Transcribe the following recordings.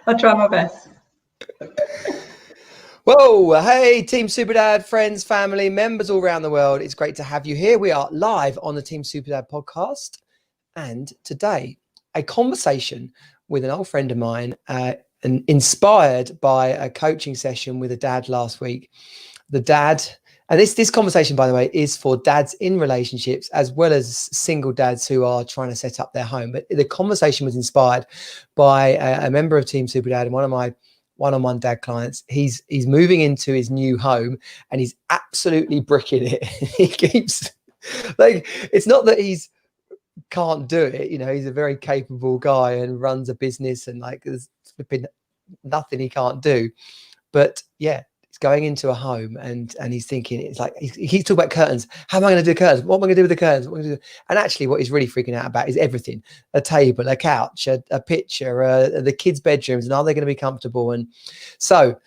I'll try my best. Whoa, hey, Team Superdad, friends, family, members all around the world. It's great to have you here. We are live on the Team Superdad podcast. And today, a conversation with an old friend of mine, and inspired by a coaching session with a dad last week. The dad, and this conversation, by the way, is for dads in relationships as well as single dads who are trying to set up their home. But the conversation was inspired by a member of Team Superdad and one of my one-on-one dad clients. He's moving into his new home and he's absolutely bricking it. He keeps like, it's not that he's can't do it, you know, he's a very capable guy and runs a business and like there's been nothing he can't do. But yeah, he's going into a home and he's thinking, it's like he's talking about curtains. How am I going to do curtains? What am I going to do with the curtains? What am I going to do? And actually what he's really freaking out about is everything: a table, a couch, a picture, the kids' bedrooms, and are they going to be comfortable? And so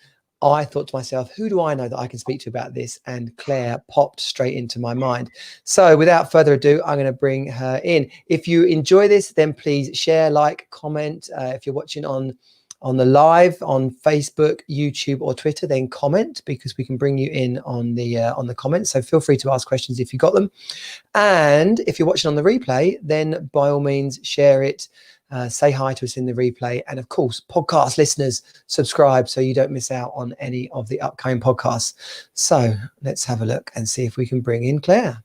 I thought to myself, who do I know that I can speak to about this? And Claire popped straight into my mind. So without further ado, I'm going to bring her in. If you enjoy this, then please share, like, comment. If you're watching on the live on Facebook, YouTube, or Twitter, then comment, because we can bring you in on the comments. So feel free to ask questions if you got them. And if you're watching on the replay, then by all means share it. Say hi to us in the replay, and of course podcast listeners, subscribe so you don't miss out on any of the upcoming podcasts. So let's have a look and see if we can bring in Claire.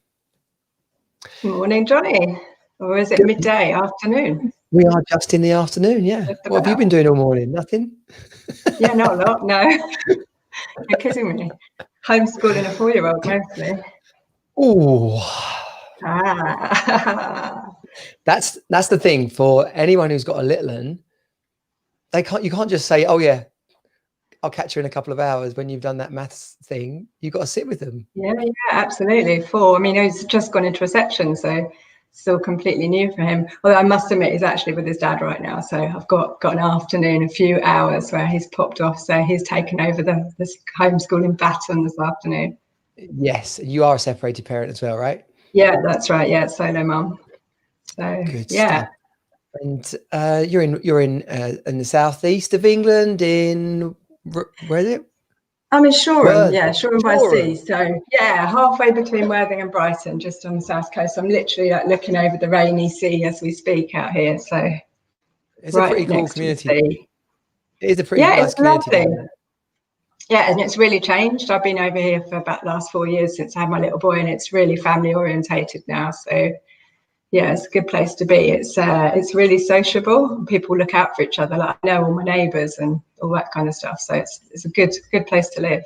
Morning, Johnny. Or is it midday, afternoon? We are just in the afternoon. Yeah. What have you been doing all morning? Nothing? Yeah, not a lot. No. You're kidding me. Homeschooling a 4-year-old mostly. Oh. That's the thing for anyone who's got a little one. You can't just say, oh yeah, I'll catch you in a couple of hours when you've done that maths thing. You've got to sit with them. Yeah, absolutely. 4. I mean, he's just gone into reception, so still completely new for him. Although I must admit, he's actually with his dad right now. So I've got an afternoon, a few hours where he's popped off. So he's taken over this homeschooling baton this afternoon. Yes, you are a separated parent as well, right? Yeah, that's right. Yeah, solo mum. So good yeah. stuff. And you're in the southeast of England. Where is it? I'm in Shoreham. Yeah, Shoreham by Sea. So yeah, halfway between Worthing and Brighton, just on the south coast. I'm literally like looking over the rainy sea as we speak out here. So it's a pretty cool community. It is a pretty nice community. Lovely. Yeah, and it's really changed. I've been over here for about the last 4 years since I had my little boy, and it's really family orientated now. So yeah, it's a good place to be. It's really sociable. People look out for each other. Like I know all my neighbours and all that kind of stuff. So it's a good place to live.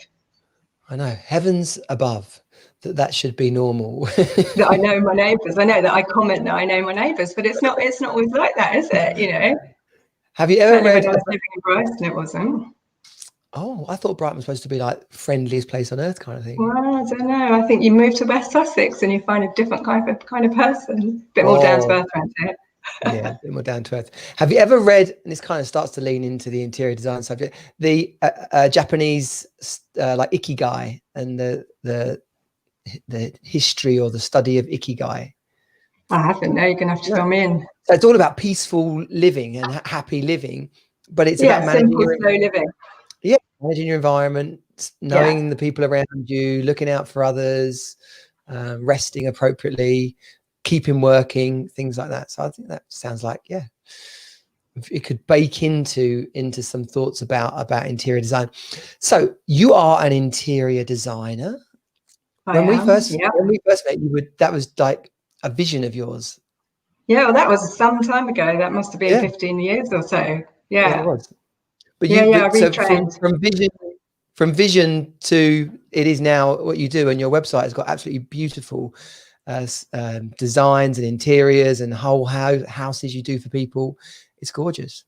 I know, heavens above, that should be normal. That I know my neighbours. I know that I comment that I know my neighbours, but it's not always like that, is it? You know. Have you ever read? When I was living in Brighton, it wasn't. Oh, I thought Brighton was supposed to be like friendliest place on earth kind of thing. Well, I don't know. I think you move to West Sussex and you find a different kind of person. A bit more down to earth around here. Yeah, a bit more down to earth. Have you ever read, and this kind of starts to lean into the interior design subject, the Japanese like Ikigai and the history or the study of Ikigai? I haven't. Now you're going to have to fill me in. So it's all about peaceful living and happy living, but it's about managing simple, slow living. Yeah, managing your environment, knowing the people around you, looking out for others, resting appropriately, keeping working, things like that. So I think that sounds like, yeah, it could bake into some thoughts about interior design. So you are an interior designer. When we first met, that was like a vision of yours. Yeah, well, that was some time ago. That must have been 15 years or so. Yeah, it was. But from vision to it is now what you do, and your website has got absolutely beautiful designs and interiors and whole houses you do for people. It's gorgeous.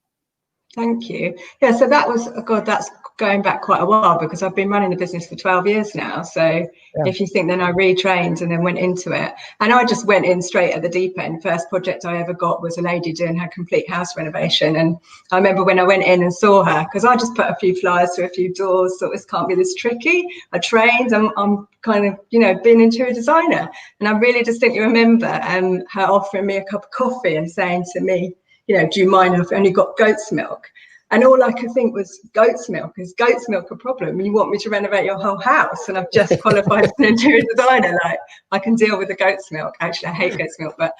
Thank you. Yeah, so that was, that's going back quite a while, because I've been running the business for 12 years now. So if you think, then I retrained and then went into it, and I just went in straight at the deep end. First project I ever got was a lady doing her complete house renovation. And I remember when I went in and saw her, because I just put a few flyers to a few doors, thought this can't be this tricky. I trained, I'm kind of, being an interior designer. And I really distinctly remember her offering me a cup of coffee and saying to me, do you mind if I've only got goat's milk? And all I could think was goat's milk. Is goat's milk a problem? You want me to renovate your whole house? And I've just qualified as an interior designer. Like, I can deal with the goat's milk. Actually, I hate goat's milk, but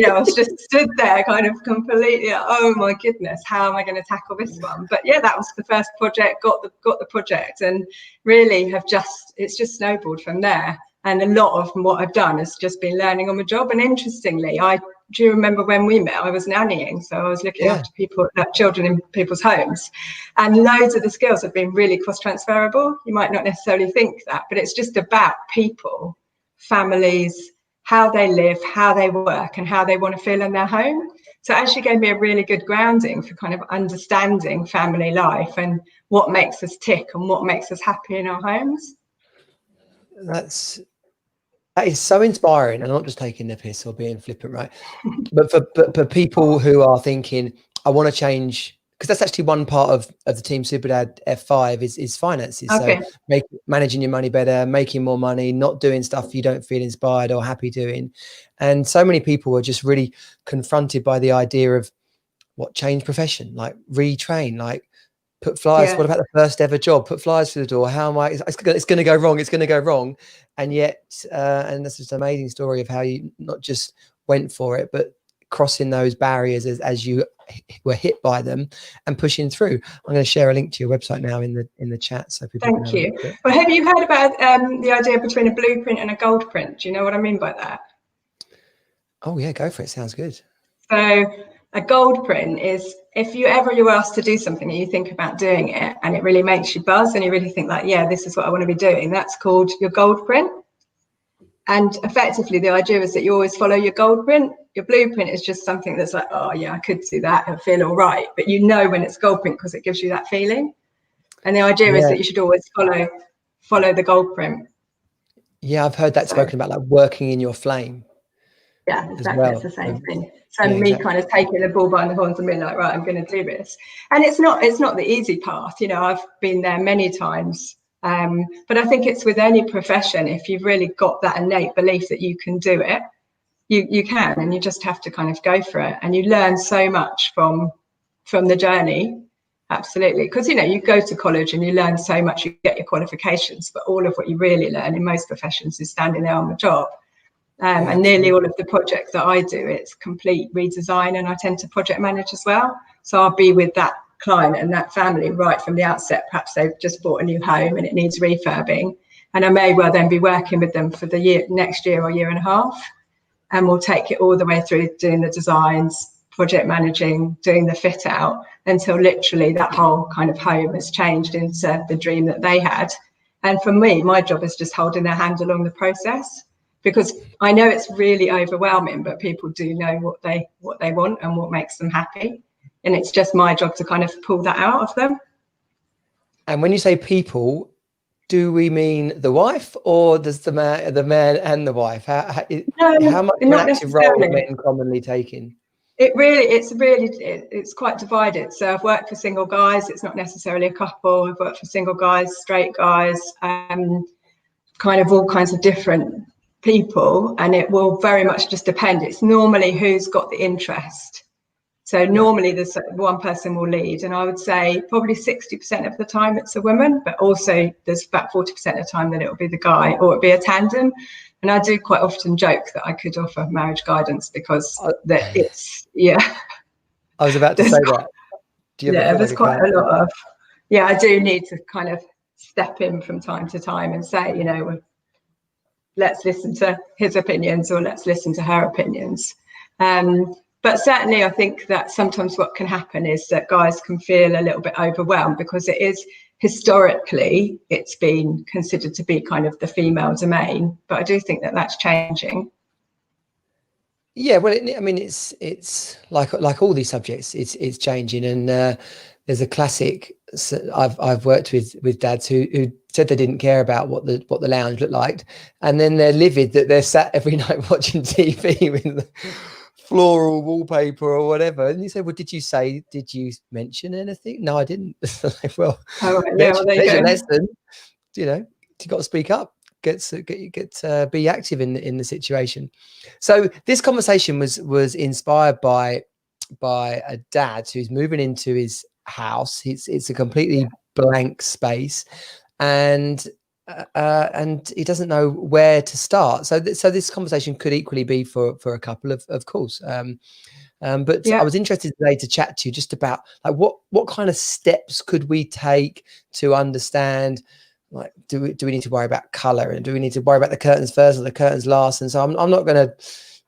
I was just stood there kind of completely, oh my goodness, how am I going to tackle this one? But yeah, that was the first project, got the project, and really it's just snowballed from there. And a lot of what I've done has just been learning on the job. And interestingly, do you remember when we met? I was nannying, so I was looking after children in people's homes, and loads of the skills have been really cross-transferable. You might not necessarily think that, but it's just about people, families, how they live, how they work, and how they want to feel in their home. So it actually gave me a really good grounding for kind of understanding family life and what makes us tick and what makes us happy in our homes. That is so inspiring, and I'm not just taking the piss or being flippant, right? But for people who are thinking, I want to change, because that's actually one part of the Team Superdad F5 is finances. Okay. So managing your money better, making more money, not doing stuff you don't feel inspired or happy doing. And so many people are just really confronted by the idea of change profession, like retrain, like put flyers. Yeah. What about the first ever job? Put flyers through the door. How am I? It's going to go wrong. It's going to go wrong. And yet, and this is an amazing story of how you not just went for it, but crossing those barriers as you were hit by them and pushing through. I'm going to share a link to your website now in the chat, so people. Thank you. Well, have you heard about the idea between a blueprint and a gold print? Do you know what I mean by that? Oh yeah, go for it. Sounds good. So a gold print is if you're asked to do something and you think about doing it and it really makes you buzz and you really think like, yeah, this is what I want to be doing. That's called your gold print. And effectively, the idea is that you always follow your gold print. Your blueprint is just something that's like, oh yeah, I could do that and feel all right. But you know when it's gold print because it gives you that feeling. And the idea is that you should always follow the gold print. Yeah, I've heard that spoken about, like working in your flame. Yeah, exactly. It's the same thing. So kind of taking the bull by the horns and being like, right, I'm going to do this. And it's not the easy path. I've been there many times. But I think it's with any profession, if you've really got that innate belief that you can do it, you can, and you just have to kind of go for it. And you learn so much from the journey. Absolutely. Because, you go to college and you learn so much, you get your qualifications, but all of what you really learn in most professions is standing there on the job. And nearly all of the projects that I do, it's complete redesign, and I tend to project manage as well. So I'll be with that client and that family right from the outset. Perhaps they've just bought a new home and it needs refurbing, and I may well then be working with them for the next year or year and a half, and we'll take it all the way through doing the designs, project managing, doing the fit out, until literally that whole kind of home has changed into the dream that they had. And for me, my job is just holding their hand along the process, because I know it's really overwhelming, but people do know what they want and what makes them happy. And it's just my job to kind of pull that out of them. And when you say people, do we mean the wife, or does the man and the wife? How much of an active role are men commonly taking? It's quite divided. So I've worked for single guys. It's not necessarily a couple. I've worked for single guys, straight guys, kind of all kinds of different people, and it will very much just depend. It's normally who's got the interest. So normally there's one person will lead, and I would say probably 60% of the time it's a woman, but also there's about 40% of the time that it'll be the guy, or it'll be a tandem. And I do quite often joke that I could offer marriage guidance, because I was about to say that. There's quite a lot of, I do need to kind of step in from time to time and say, let's listen to his opinions, or let's listen to her opinions. But certainly I think that sometimes what can happen is that guys can feel a little bit overwhelmed, because it is historically, it's been considered to be kind of the female domain. But I do think that that's changing. Yeah, well, it's like all these subjects, it's changing. And there's a classic. I've worked with dads who said they didn't care about what the lounge looked like, and then they're livid that they're sat every night watching TV with the floral wallpaper or whatever. And you say, well, did you mention anything? No, I didn't. Well, there's your lesson. You got to speak up. Get be active in the situation. So this conversation was inspired by a dad who's moving into his house. It's a completely blank space, and he doesn't know where to start. So this conversation could equally be for a couple, of course. But I was interested today to chat to you just about like what kind of steps could we take to understand, like, do we need to worry about color, and do we need to worry about the curtains first or the curtains last? And so I'm not going to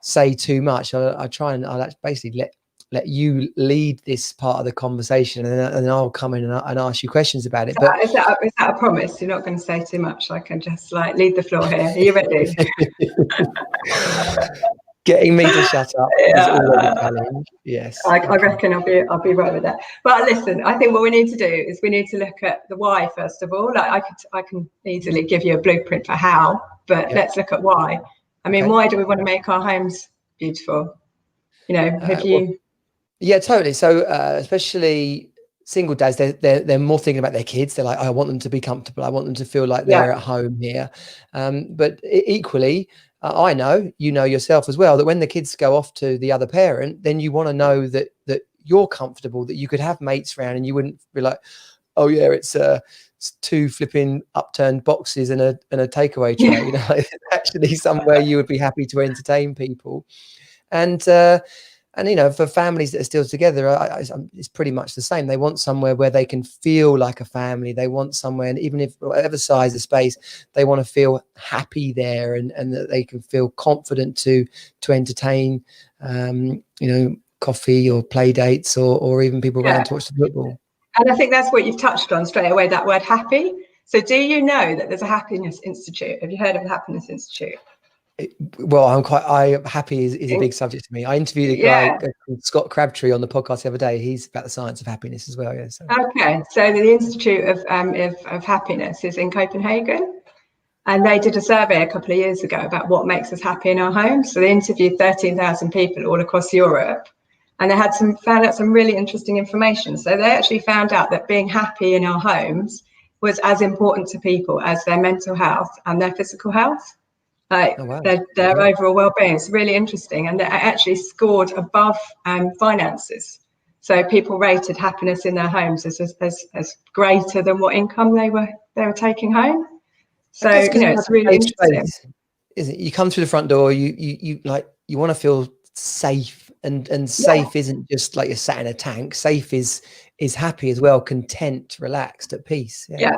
say too much. I'll basically let you lead this part of the conversation, and then I'll come in and ask you questions about it. Is that a promise? You're not going to say too much? I can just like lead the floor here. Are you ready? Getting me to shut up is always a challenge. Yes, I reckon I'll be right with that. But listen, I think what we need to do is we need to look at the why first of all. Like I can easily give you a blueprint for how, but let's look at why. I mean, why do we want to make our homes beautiful? You know, have you? Well, yeah, totally. So especially single dads, they're more thinking about their kids. They're like, I want them to be comfortable. I want them to feel like they're at home here. But equally, I know, you know yourself as well, that when the kids go off to the other parent, then you want to know that you're comfortable, that you could have mates around, and you wouldn't be like, oh yeah, it's 2 flipping upturned boxes and a takeaway tray. You know, it's actually somewhere you would be happy to entertain people. And you know, for families that are still together, it's pretty much the same. They want somewhere where they can feel like a family. They want somewhere, and even if whatever size the space, they want to feel happy there, and that they can feel confident to entertain, you know, coffee or play dates or even people around to watch the football. And I think that's what you've touched on straight away, that word happy. So do you know that there's a happiness institute? Have you heard of the Happiness Institute? Well, happy is a big subject to me. I interviewed a guy called Scott Crabtree on the podcast the other day. He's about the science of happiness as well. Yeah. So. Okay, so the Institute of Happiness is in Copenhagen, and they did a survey a couple of years ago about what makes us happy in our homes. So they interviewed 13,000 people all across Europe, and they found out some really interesting information. So they actually found out that being happy in our homes was as important to people as their mental health and their physical health. Like their overall well-being. It's really interesting, and they actually scored above finances. So people rated happiness in their homes as greater than what income they were taking home. So you know, it's really interesting. Isn't it? You come through the front door, you want to feel safe, and safe isn't just like you're sat in a tank. Safe is happy as well, content, relaxed, at peace. Yeah.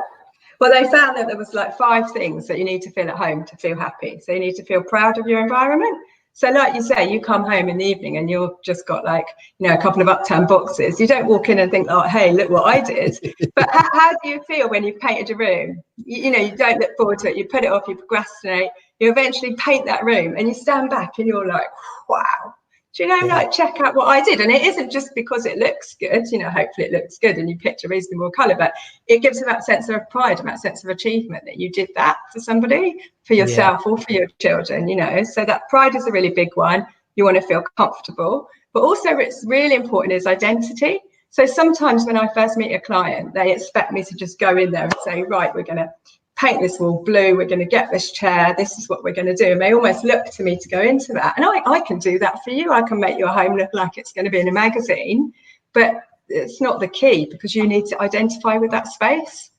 Well, they found that there was like 5 things that you need to feel at home to feel happy. So you need to feel proud of your environment. So like you say, you come home in the evening and you've just got like, you know, a couple of upturned boxes. You don't walk in and think, oh, hey, look what I did. But how do you feel when you've painted your room? You know, you don't look forward to it. You put it off, you procrastinate. You eventually paint that room and you stand back and you're like, wow. Do you know, like, check out what I did? And it isn't just because it looks good, you know, hopefully it looks good and you picked a reasonable colour, but it gives them that sense of pride and that sense of achievement that you did that for somebody, for yourself or for your children, you know. So that pride is a really big one. You want to feel comfortable, but also it's really important is identity. So sometimes when I first meet a client, they expect me to just go in there and say, right, we're going to paint this wall blue, we're going to get this chair, this is what we're going to do. And they almost look to me to go into that. And I can do that for you. I can make your home look like it's going to be in a magazine, but it's not the key, because you need to identify with that space.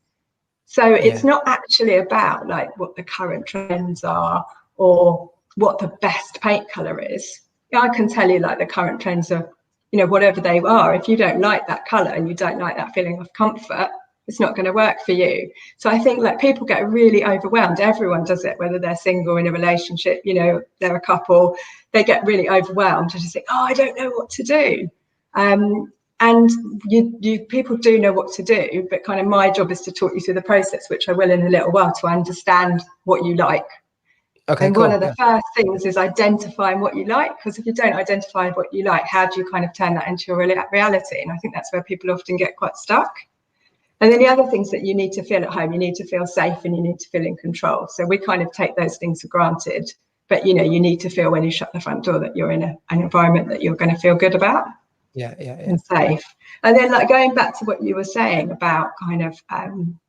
So it's not actually about like what the current trends are or what the best paint color is. I can tell you like the current trends are, you know, whatever they are. If you don't like that color and you don't like that feeling of comfort, it's not going to work for you. So I think like people get really overwhelmed. Everyone does it, whether they're single, in a relationship, you know, they're a couple, they get really overwhelmed and just think, oh, I don't know what to do. And you people do know what to do, but kind of my job is to talk you through the process, which I will in a little while, to understand what you like. Okay, and one of the first things is identifying what you like, because if you don't identify what you like, how do you kind of turn that into your reality? And I think that's where people often get quite stuck. And then the other things that you need to feel at home, you need to feel safe and you need to feel in control. So we kind of take those things for granted, but you know, you need to feel when you shut the front door that you're in an environment that you're going to feel good about. And safe. And then like going back to what you were saying about kind of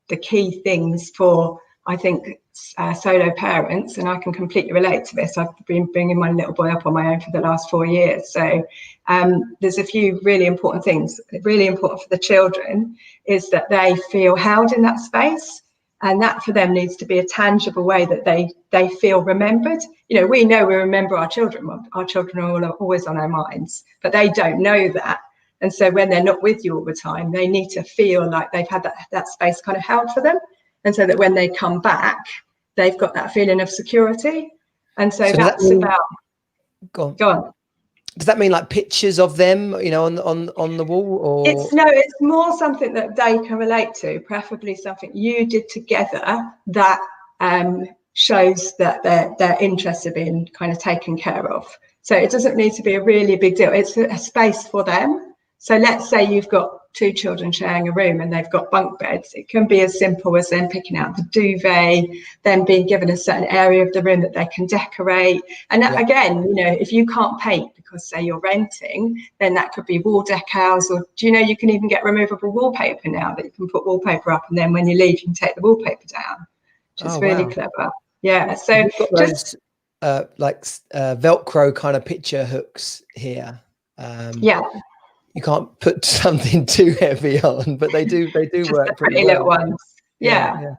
the key things for I think solo parents, and I can completely relate to this. I've been bringing my little boy up on my own for the last 4 years. So there's a few really important things. Really important for the children is that they feel held in that space. And that for them needs to be a tangible way that they feel remembered. You know, we remember our children. Our children are always on our minds, but they don't know that. And so when they're not with you all the time, they need to feel like they've had that space kind of held for them. And so that when they come back, they've got that feeling of security. And so that's about. Go on. Does that mean like pictures of them, you know, on the wall, or? It's more something that they can relate to, preferably something you did together that shows that they're interested in kind of taken care of. So it doesn't need to be a really big deal. It's a space for them. So let's say you've got 2 children sharing a room and they've got bunk beds. It can be as simple as them picking out the duvet, then being given a certain area of the room that they can decorate. And that, again, you know, if you can't paint because say you're renting, then that could be wall decals, or do you know you can even get removable wallpaper now that you can put wallpaper up, and then when you leave you can take the wallpaper down, which is really clever. Yeah. So you've got those Velcro kind of picture hooks here. You can't put something too heavy on, but they do just work pretty well. Little ones. Yeah.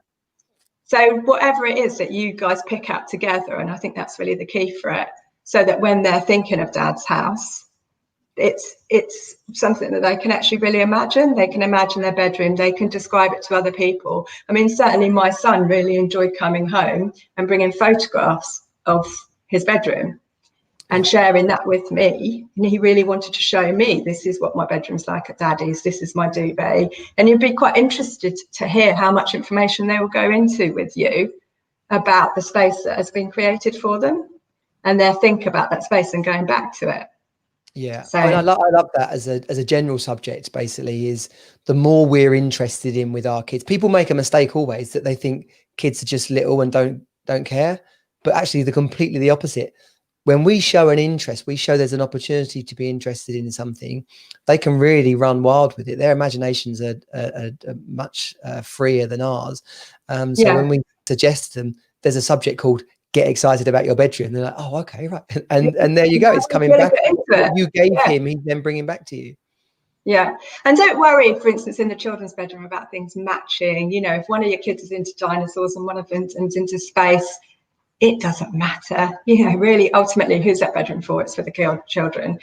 So whatever it is that you guys pick out together, and I think that's really the key for it, so that when they're thinking of Dad's house, it's something that they can actually really imagine. They can imagine their bedroom. They can describe it to other people. I mean, certainly my son really enjoyed coming home and bringing photographs of his bedroom and sharing that with me. And he really wanted to show me, this is what my bedroom's like at Daddy's, this is my duvet. And you'd be quite interested to hear how much information they will go into with you about the space that has been created for them, and their think about that space and going back to it. Yeah, so, I love that as a general subject. Basically, is the more we're interested in with our kids. People make a mistake always that they think kids are just little and don't care, but actually they're completely the opposite. When we show an interest, we show there's an opportunity to be interested in something, they can really run wild with it. Their imaginations are much freer than ours. So when we suggest to them, there's a subject called "Get excited about your bedroom," they're like, "Oh, okay, right," and there you go. It's coming back. What you gave him, he's then bringing back to you. Yeah, and don't worry, for instance, in the children's bedroom about things matching. You know, if one of your kids is into dinosaurs and one of them is into space, it doesn't matter. You know, really, ultimately, who's that bedroom for? It's for the children.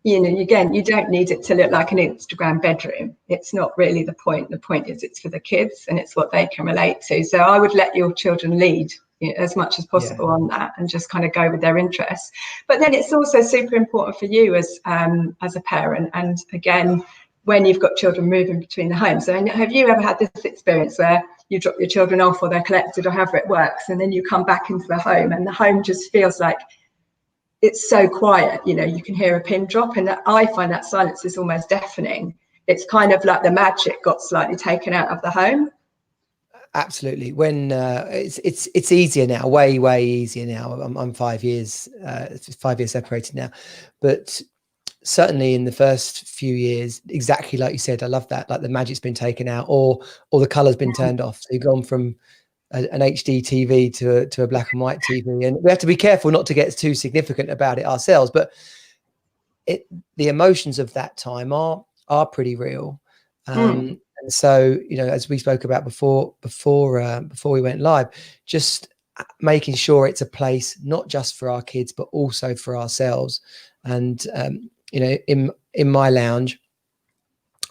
You know, again, you don't need it to look like an Instagram bedroom. It's not really the point. The point is it's for the kids and it's what they can relate to. So I would let your children lead, you know, as much as possible on that, and just kind of go with their interests. But then it's also super important for you as a parent. And again, when you've got children moving between the homes. So have you ever had this experience where you drop your children off or they're collected or however it works, and then you come back into the home and the home just feels like it's so quiet, you know, you can hear a pin drop, and I find that silence is almost deafening. It's kind of like the magic got slightly taken out of the home. Absolutely. When it's easier now, way easier now. I'm 5 years separated now, but certainly in the first few years, exactly like you said, I love that, like the magic's been taken out, or the color's been turned off. So you've gone from an HD TV to a black and white TV, and we have to be careful not to get too significant about it ourselves, but the emotions of that time are pretty real. And so, you know, as we spoke about before we went live, just making sure it's a place not just for our kids but also for ourselves. And you know, in my lounge,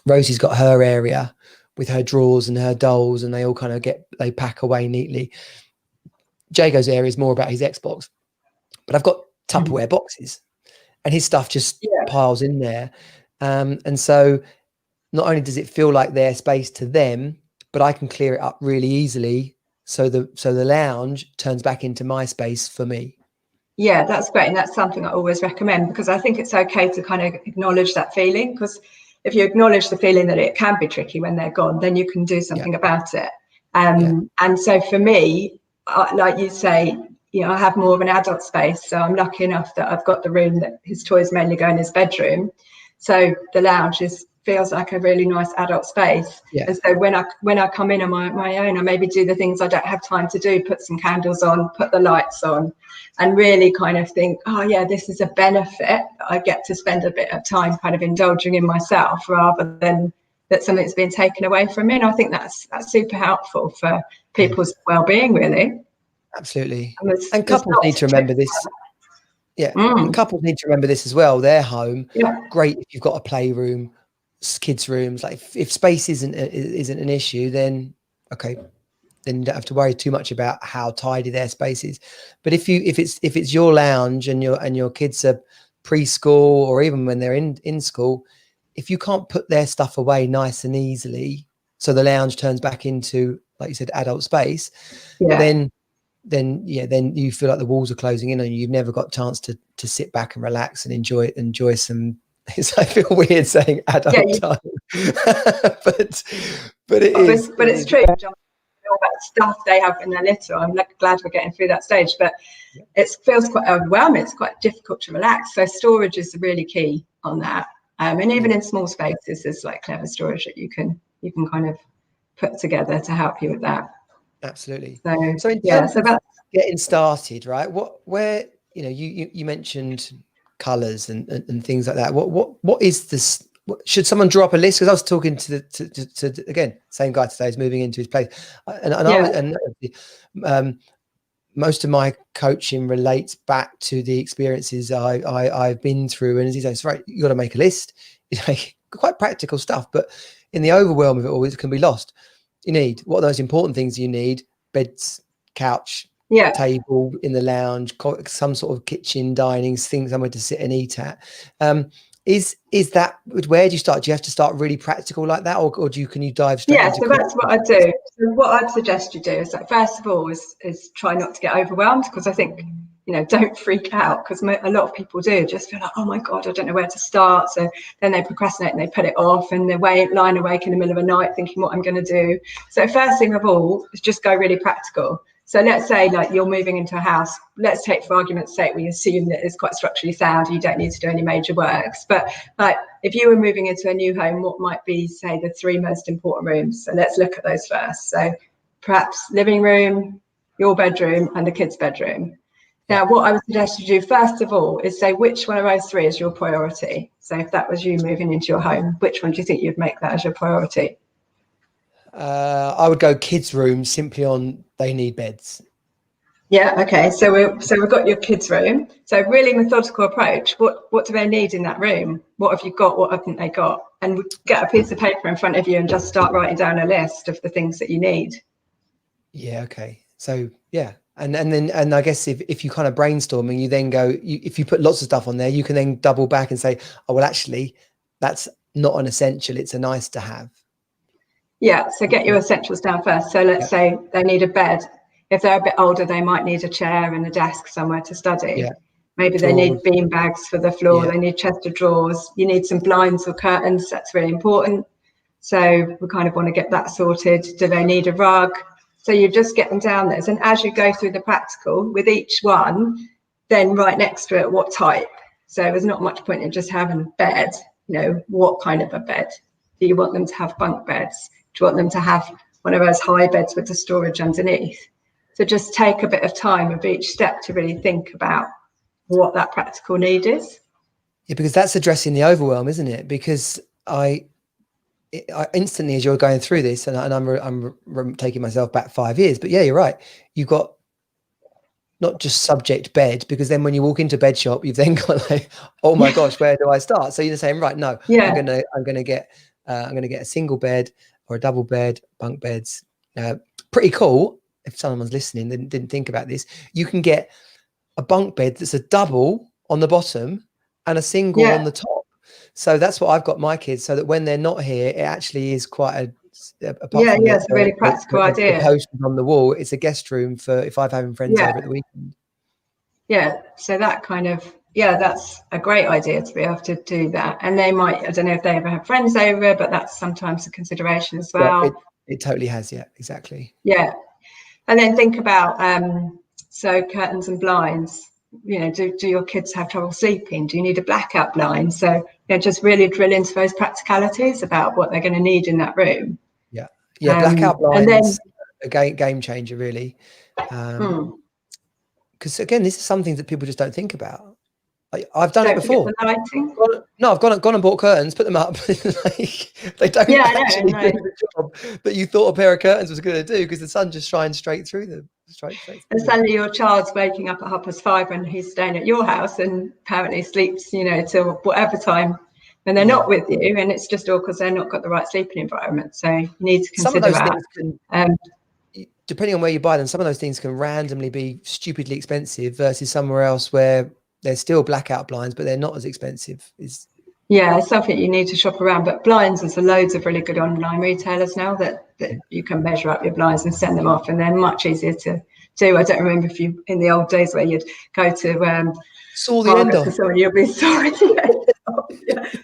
Rosie's got her area with her drawers and her dolls, and they all kind of they pack away neatly. Jago's area is more about his Xbox, but I've got Tupperware boxes, and his stuff just piles in there. And so not only does it feel like their space to them, but I can clear it up really easily. So the lounge turns back into my space for me. Yeah, that's great. And that's something I always recommend, because I think it's okay to kind of acknowledge that feeling, because if you acknowledge the feeling that it can be tricky when they're gone, then you can do something about it. And so for me, like you say, you know, I have more of an adult space. So I'm lucky enough that I've got the room that his toys mainly go in his bedroom. So the lounge is feels like a really nice adult space. Yeah. And so when I come in on my own, I maybe do the things I don't have time to do, put some candles on, put the lights on, and really kind of think, oh yeah, this is a benefit. I get to spend a bit of time kind of indulging in myself rather than that something's being taken away from me. And I think that's super helpful for people's well-being, really. Absolutely. And couples need to remember this. Yeah. And couples need to remember this as well. Their home, great if you've got a playroom, kids' rooms. Like if space isn't an issue, then okay, then you don't have to worry too much about how tidy their space is. But if it's your lounge and your kids are preschool, or even when they're in school, if you can't put their stuff away nice and easily, so the lounge turns back into, like you said, adult space, then you feel like the walls are closing in on you. You've never got a chance to sit back and relax and enjoy some. I feel weird saying adult time, but it's true. All that stuff they have in their litter, I'm glad we're getting through that stage, but it feels quite overwhelming. It's quite difficult to relax. So storage is really key on that. And even in small spaces, there's like clever storage that you can kind of put together to help you with that. Absolutely. So in terms of getting started, right? Where you mentioned colours and things like that. What is this? Should someone draw up a list? Because I was talking to again, same guy today is moving into his place, and most of my coaching relates back to the experiences I've been through. And as he says, right, you got to make a list. Quite practical stuff, but in the overwhelm of it all, it can be lost. You need, what are those important things you need? Beds, couch, table in the lounge, some sort of kitchen, dining thing, somewhere to sit and eat at. Is that, where do you start? Do you have to start really practical like that, or can you dive straight into so that's what I do. So what I'd suggest you do is, like, first of all is try not to get overwhelmed, because I think, don't freak out, because a lot of people do just feel like, oh my God, I don't know where to start. So then they procrastinate and they put it off, and they're lying awake in the middle of the night thinking what I'm going to do. So first thing of all is just go really practical. So let's say, like, you're moving into a house. Let's take, for argument's sake, we assume that it's quite structurally sound. You don't need to do any major works. But like, if you were moving into a new home, what might be, say, the 3 most important rooms? So let's look at those first. So perhaps living room, your bedroom, and the kids' bedroom. Now, what I would suggest you do first of all is say which one of those 3 is your priority. So if that was you moving into your home, which one do you think you'd make that as your priority? I would go kids' room, simply on they need beds. Yeah, okay. So we've got your kids' room. So really methodical approach. What do they need in that room? What have you got? What haven't they got? And get a piece of paper in front of you and just start writing down a list of the things that you need. Yeah, okay. So and I guess if you kind of brainstorming, you then go, if you put lots of stuff on there, you can then double back and say, oh well, actually that's not an essential, it's a nice to have. Yeah, so get your essentials down first. So let's say they need a bed. If they're a bit older, they might need a chair and a desk somewhere to study. Yeah. Maybe they need bean bags for the floor. They need chest of drawers. You need some blinds or curtains. That's really important. So we kind of want to get that sorted. Do they need a rug? So you just get them down there. And as you go through the practical with each one, then right next to it, what type? So there's not much point in just having a bed. What kind of a bed? Do you want them to have bunk beds? Do you want them to have one of those high beds with the storage underneath? So just take a bit of time of each step to really think about what that practical need is. Yeah, because that's addressing the overwhelm, isn't it? Because I instantly, as you're going through this, and I'm taking myself back 5 years, but yeah, you're right. You've got not just subject bed, because then when you walk into bed shop, you've then got like, oh my gosh, where do I start? So you're saying, right, no, I'm gonna get a single bed or a double bed, bunk beds. Pretty cool. If someone's listening that didn't think about this, you can get a bunk bed that's a double on the bottom and a single on the top. So that's what I've got my kids, so that when they're not here, it actually is quite a it's a really practical idea. The posters on the wall, it's a guest room for if I'm having friends over at the weekend. Yeah, so that kind of, that's a great idea to be able to do that. And they might, I don't know if they ever have friends over, but that's sometimes a consideration as well. Yeah, it totally has. Yeah, exactly. Yeah. And then think about, so curtains and blinds. do your kids have trouble sleeping? Do you need a blackout blind? So just really drill into those practicalities about what they're going to need in that room. Yeah, blackout and blinds, then a game changer, really. Because again, this is something that people just don't think about. I've done it before. The lighting. I've gone and bought curtains, put them up. They don't actually do the job that you thought a pair of curtains was going to do, because the sun just shines straight through them. And suddenly your child's waking up at 5:30 when he's staying at your house, and apparently sleeps, till whatever time, and they're not with you, and it's just all because they're not got the right sleeping environment. So you need to consider some of those that. Things can, depending on where you buy them, some of those things can randomly be stupidly expensive versus somewhere else where they're still blackout blinds, but they're not as expensive. It's something you need to shop around. But blinds, there's loads of really good online retailers now that you can measure up your blinds and send them off, and they're much easier to do. I don't remember if you, in the old days where you'd go to saw the end of someone, you'll be sorry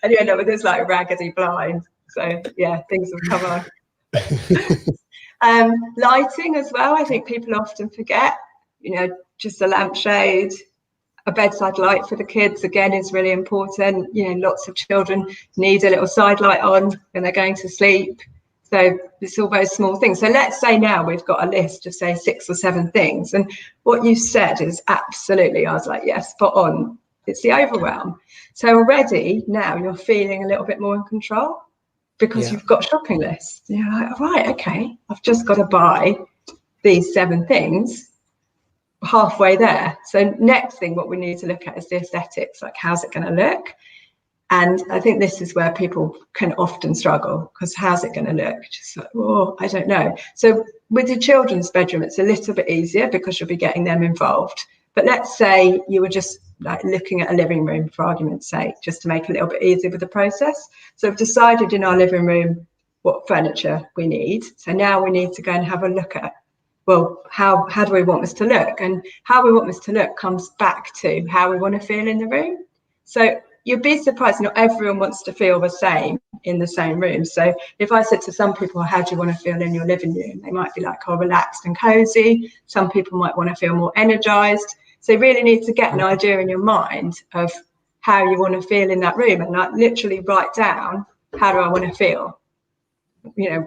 and you end up with this like raggedy blind. So things will come on. Lighting as well, I think people often forget, just a lampshade, a bedside light for the kids again is really important. Lots of children need a little side light on when they're going to sleep. So it's all those small things. So let's say now we've got a list of say 6 or 7 things, and what you said is absolutely, I was like, yes, spot on. It's the overwhelm. So already now you're feeling a little bit more in control because you've got a shopping list. You're like, right, okay, I've just got to buy these 7 things. Halfway there. So next thing what we need to look at is the aesthetics, like how's it going to look? And I think this is where people can often struggle, because how's it going to look? Just like, I don't know. So with your children's bedroom, it's a little bit easier because you'll be getting them involved. But let's say you were just like looking at a living room, for argument's sake, just to make it a little bit easier with the process. So we've decided in our living room what furniture we need. So now we need to go and have a look at, well, how do we want this to look? And how we want this to look comes back to how we want to feel in the room. So you'd be surprised, not everyone wants to feel the same in the same room. So if I said to some people, how do you want to feel in your living room? They might be like, relaxed and cozy. Some people might want to feel more energized. So you really need to get an idea in your mind of how you want to feel in that room, and like literally write down, how do I want to feel?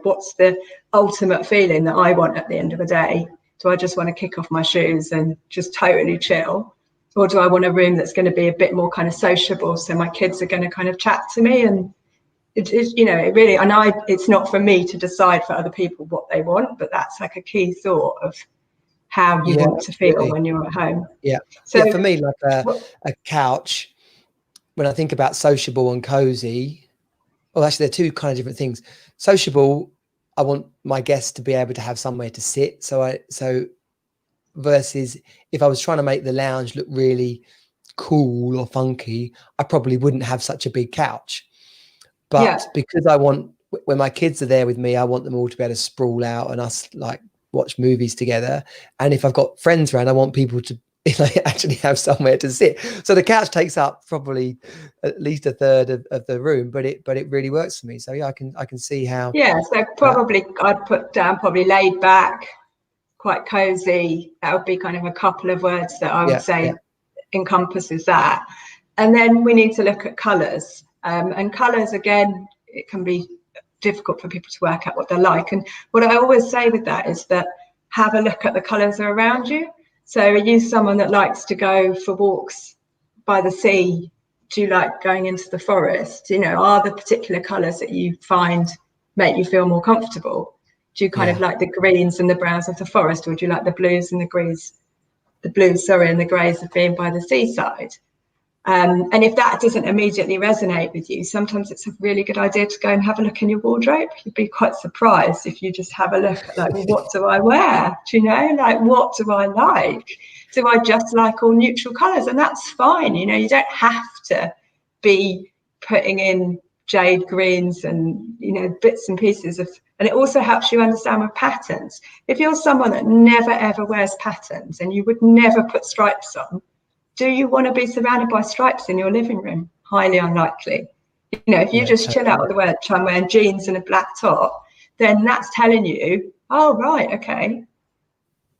What's the ultimate feeling that I want at the end of the day? Do I just want to kick off my shoes and just totally chill? Or do I want a room that's going to be a bit more kind of sociable? So my kids are going to kind of chat to me, and it really, and it's not for me to decide for other people what they want, but that's like a key thought of how you want to feel when you're at home. So for me, like a couch, when I think about sociable and cozy, well, actually, they're 2 kind of different things. Sociable, I want my guests to be able to have somewhere to sit. So versus if I was trying to make the lounge look really cool or funky, I probably wouldn't have such a big couch. But because I want, when my kids are there with me, I want them all to be able to sprawl out and us like watch movies together. And if I've got friends around, I want people to actually have somewhere to sit. So the couch takes up probably at least a third of the room, but it really works for me. So I can see how. So probably I'd put down probably laid back, quite cozy. That would be kind of a couple of words that I would say encompasses that. And then we need to look at colours. And colours, again, it can be difficult for people to work out what they're like. And what I always say with that is that have a look at the colours that are around you. So are you someone that likes to go for walks by the sea? Do you like going into the forest? Are the particular colours that you find make you feel more comfortable? Do you kind of like the greens and the browns of the forest, or do you like the blues and the greys, and the greys of being by the seaside? And if that doesn't immediately resonate with you, sometimes it's a really good idea to go and have a look in your wardrobe. You'd be quite surprised if you just have a look at like, well, what do I wear? Do you know, like, what do I like? Do I just like all neutral colours? And that's fine. You don't have to be putting in jade greens and, bits and pieces of, and it also helps you understand with patterns. If you're someone that never, ever wears patterns and you would never put stripes on, do you want to be surrounded by stripes in your living room? Highly unlikely. If you just chill out with the time wearing jeans and a black top, then that's telling you, oh, right, okay,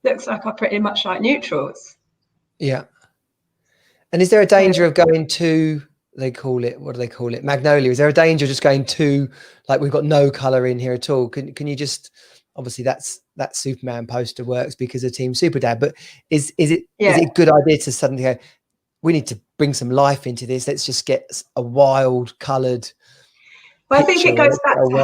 looks like I pretty much like neutrals. Yeah. And is there a danger of going to, what do they call it? Magnolia. Is there a danger of just going to, like, we've got no color in here at all? Can you just, obviously that Superman poster works because of Team Superdad, but is it a good idea to suddenly go, we need to bring some life into this. Let's just get a wild coloured. Well, I think it goes back to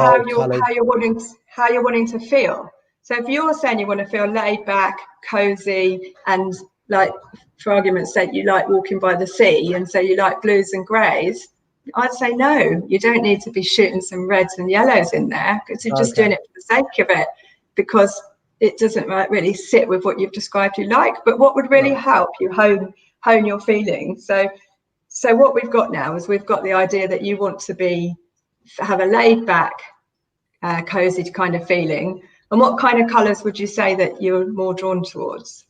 how you're wanting to feel. So if you're saying you want to feel laid back, cozy, and like, for argument's sake, you like walking by the sea, and so you like blues and greys, I'd say no, you don't need to be shooting some reds and yellows in there, because you're just doing it for the sake of it, because it doesn't really sit with what you've described you like. But what would really help you hone your feelings? So what we've got now is we've got the idea that you want to have a laid back, cozy kind of feeling. And what kind of colours would you say that you're more drawn towards?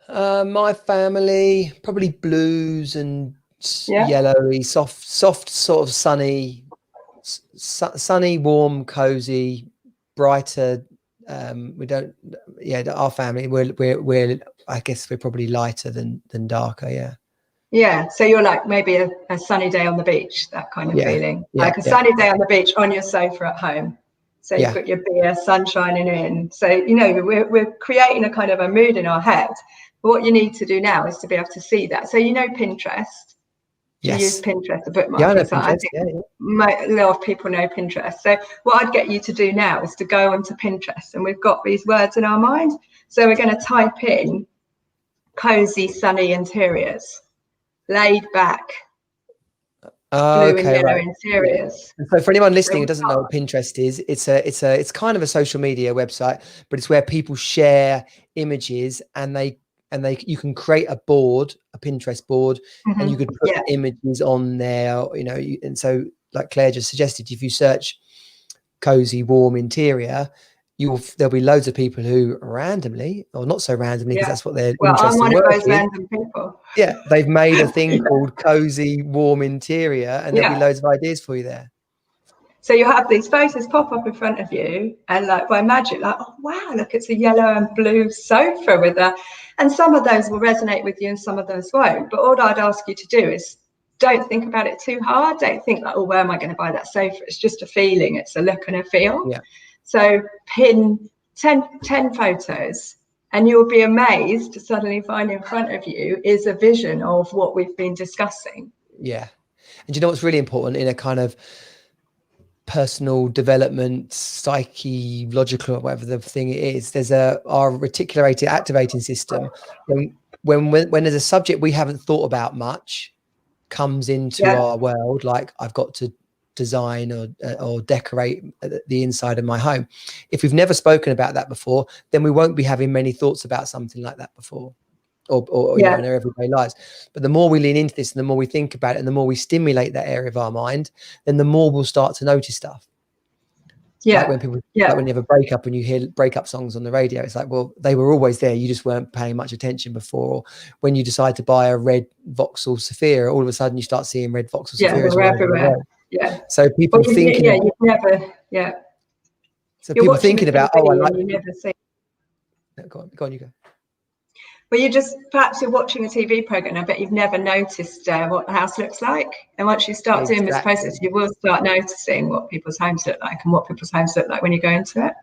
My family, probably blues and yellowy, soft, sort of sunny, warm, cozy, brighter. Our family, we're I guess we're probably lighter than darker. Yeah, so you're like maybe a sunny day on the beach, that kind of feeling, like a sunny day on the beach on your sofa at home. So you've got your beer, sun shining in. So, we're creating a kind of a mood in our head. But what you need to do now is to be able to see that. So, Pinterest. You use Pinterest, the bookmark. Yeah, I know Pinterest. I think a lot of people know Pinterest. So what I'd get you to do now is to go onto Pinterest, and we've got these words in our mind. So we're going to type in cozy, sunny interiors, laid back, blue and yellow interiors. And so for anyone listening who doesn't know what Pinterest is, it's kind of a social media website, but it's where people share images, and you can create a Pinterest board, and you could put images on there, and so, like Claire just suggested, if you search cozy, warm interior, there'll be loads of people who randomly, or not so randomly, because that's what they're interested in. I'm one of those random people. Yeah, they've made a thing called cozy, warm interior, and there'll be loads of ideas for you there. So you have these photos pop up in front of you, and like by magic, like, oh wow, look, it's a yellow and blue sofa and some of those will resonate with you and some of those won't. But all I'd ask you to do is don't think about it too hard. Don't think like, oh, where am I going to buy that sofa? It's just a feeling. It's a look and a feel. Yeah. So pin 10 photos, and you'll be amazed to suddenly find in front of you is a vision of what we've been discussing. Yeah. And you know what's really important in a kind of personal development, psychological, whatever the thing is, there's our reticulated activating system. When there's a subject we haven't thought about much comes into our world, like I've got to design or decorate the inside of my home. If we've never spoken about that before, then we won't be having many thoughts about something like that before, or in our everyday lives. But the more we lean into this, and the more we think about it, and the more we stimulate that area of our mind, then the more we'll start to notice stuff. Like when people, like when you have a breakup and you hear breakup songs on the radio, it's like, well, they were always there. You just weren't paying much attention before. Or when you decide to buy a red Vauxhall Sophia, all of a sudden you start seeing red Vauxhall Sophias everywhere. Yeah. So people thinking, you've never, So people thinking about, I like. You never see. Go on, you go. Well, perhaps you're watching a TV program. I bet you've never noticed what the house looks like. And once you start doing this process, you will start noticing what people's homes look like and what people's homes look like when you go into it.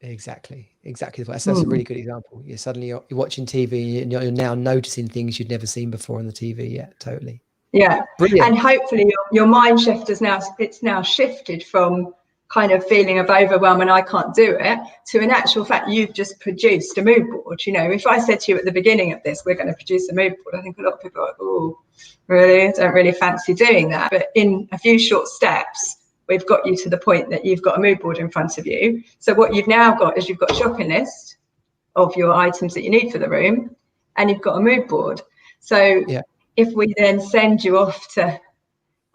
Exactly. That's a really good example. You're watching TV and you're now noticing things you'd never seen before on the TV. Yeah, totally. Yeah. Brilliant. And hopefully your mind shift it's now shifted from kind of feeling of overwhelm and I can't do it, to in actual fact you've just produced a mood board. If I said to you at the beginning of this, we're going to produce a mood board, I think a lot of people are like, oh, really? I don't really fancy doing that. But in a few short steps, we've got you to the point that you've got a mood board in front of you. So what you've now got is you've got a shopping list of your items that you need for the room, and you've got a mood board. So if we then send you off to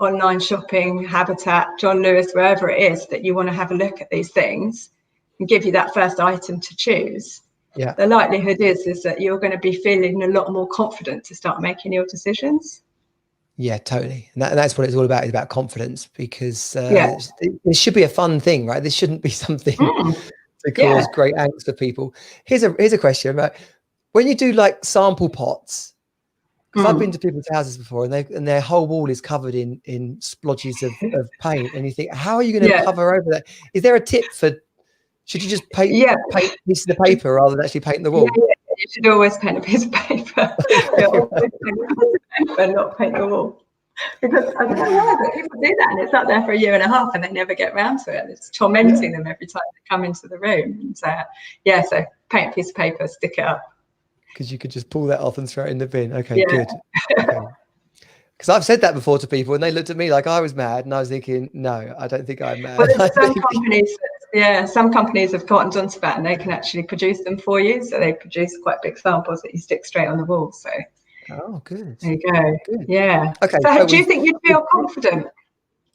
online shopping, Habitat, John Lewis, wherever it is that you want to have a look at these things, and give you that first item to choose, the likelihood is that you're going to be feeling a lot more confident to start making your decisions. Yeah, totally. And that's what it's all about. It's about confidence, because it should be a fun thing, right? This shouldn't be something to cause great angst for people. Here's a question about when you do like sample pots. because I've been to people's houses before, and their whole wall is covered in splodges of paint, and you think, how are you going to cover over that? Is there a tip for? Should you just paint pieces of paper rather than actually paint the wall? Yeah, you should always paint a piece of paper. Always paint a piece of paper, not paint the wall. Because I don't know why, but people do that, and it's up there for a year and a half, and they never get around to it. It's tormenting them every time they come into the room. And so paint a piece of paper, stick it up. Because you could just pull that off and throw it in the bin. Okay, good. Okay. Because I've said that before to people, and they looked at me like I was mad, and I was thinking, no, I don't think I'm mad. Well, some companies have gotten onto that, and they can actually produce them for you. So they produce quite big samples that you stick straight on the wall. So. Oh, good. There you go. Good. Yeah. Okay. So do you think you'd feel confident?